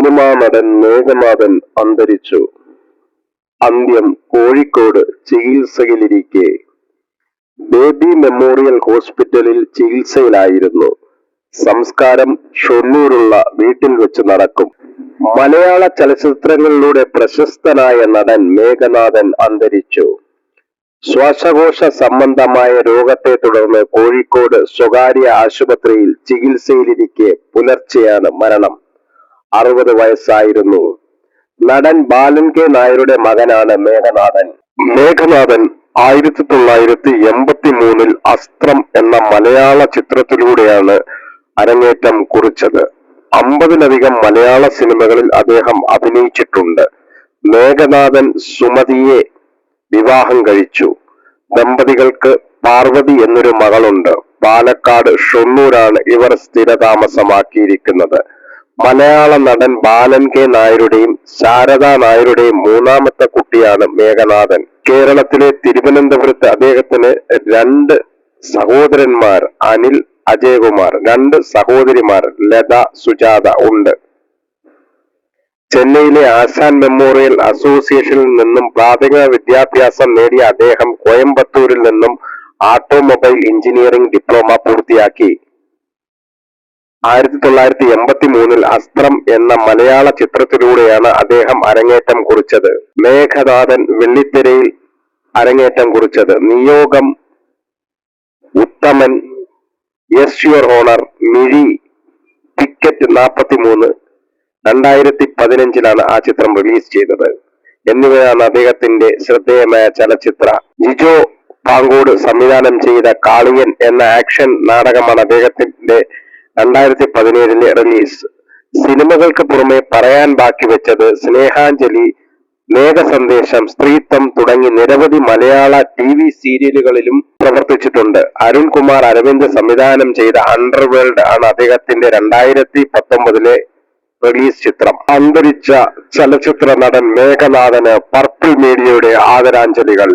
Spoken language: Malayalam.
സിനിമാ നടൻ മേഘനാഥൻ അന്തരിച്ചു. അന്ത്യം കോഴിക്കോട് ചികിത്സയിലിരിക്കെ. ബേബി മെമ്മോറിയൽ ഹോസ്പിറ്റലിൽ ചികിത്സയിലായിരുന്നു. സംസ്കാരം ഷൊർണൂരുള്ള വീട്ടിൽ വെച്ച് നടക്കും. മലയാള ചലച്ചിത്രങ്ങളിലൂടെ പ്രശസ്തനായ നടൻ മേഘനാഥൻ അന്തരിച്ചു. ശ്വാസകോശ സംബന്ധമായ രോഗത്തെ തുടർന്ന് കോഴിക്കോട് സ്വകാര്യ ആശുപത്രിയിൽ ചികിത്സയിലിരിക്കെ പുലർച്ചെയാണ് മരണം. 60 വയസ്സായിരുന്നു. നടൻ ബാലൻ കെ നായരുടെ മകനാണ് മേഘനാഥൻ. മേഘനാഥൻ 1983 അസ്ത്രം എന്ന മലയാള ചിത്രത്തിലൂടെയാണ് അരങ്ങേറ്റം കുറിച്ചത്. 50-ലധികം മലയാള സിനിമകളിൽ അദ്ദേഹം അഭിനയിച്ചിട്ടുണ്ട്. മേഘനാഥൻ സുമതിയെ വിവാഹം കഴിച്ചു. ദമ്പതികൾക്ക് പാർവതി എന്നൊരു മകളുണ്ട്. പാലക്കാട് ഷൊർണൂരാണ് ഇവർ സ്ഥിരതാമസമാക്കിയിരിക്കുന്നത്. മലയാള നടൻ ബാലൻ കെ നായരുടെയും ശാരദ നായരുടെയും മൂന്നാമത്തെ കുട്ടിയാണ് മേഘനാഥൻ. കേരളത്തിലെ തിരുവനന്തപുരത്ത് അദ്ദേഹത്തിന് 2 സഹോദരന്മാർ അനിൽ, അജയകുമാർ, 2 സഹോദരിമാർ ലത, സുജാത ഉണ്ട്. ചെന്നൈയിലെ ആശാൻ മെമ്മോറിയൽ അസോസിയേഷനിൽ നിന്നും പ്രാഥമിക വിദ്യാഭ്യാസം നേടിയ അദ്ദേഹം കോയമ്പത്തൂരിൽ നിന്നും ഓട്ടോമൊബൈൽ എഞ്ചിനീയറിംഗ് ഡിപ്ലോമ പൂർത്തിയാക്കി. 1983 അസ്ത്രം എന്ന മലയാള ചിത്രത്തിലൂടെയാണ് അദ്ദേഹം അരങ്ങേറ്റം കുറിച്ചത്. മേഘനാഥൻ വെള്ളിത്തിരയിൽ അരങ്ങേറ്റം കുറിച്ചത്. നിയോഗം, ഉത്തമൻ, yes your honour, Mizhi, ticket 43 2015 ആ ചിത്രം റിലീസ് ചെയ്തത് എന്നിവയാണ് അദ്ദേഹത്തിന്റെ ശ്രദ്ധേയമായ ചലച്ചിത്ര. ജിജോ പാങ്കോട് സംവിധാനം ചെയ്ത കാളിയൻ എന്ന ആക്ഷൻ നാടകമാണ് അദ്ദേഹത്തിന്റെ 2017 റിലീസ്. സിനിമകൾക്ക് പുറമെ പറയാൻ ബാക്കി വെച്ചത്, സ്നേഹാഞ്ജലി, മേഘസന്ദേശം, സ്ത്രീത്വം തുടങ്ങി നിരവധി മലയാള TV സീരിയലുകളിലും പ്രവർത്തിച്ചിട്ടുണ്ട്. അരുൺകുമാർ അരവിന്ദ് സംവിധാനം ചെയ്ത അണ്ടർവേൾഡ് ആണ് അദ്ദേഹത്തിന്റെ 2019 റിലീസ് ചിത്രം. അന്തരിച്ച ചലച്ചിത്ര നടൻ മേഘനാഥന് പർപ്പിൾ മീഡിയയുടെ ആദരാഞ്ജലികൾ.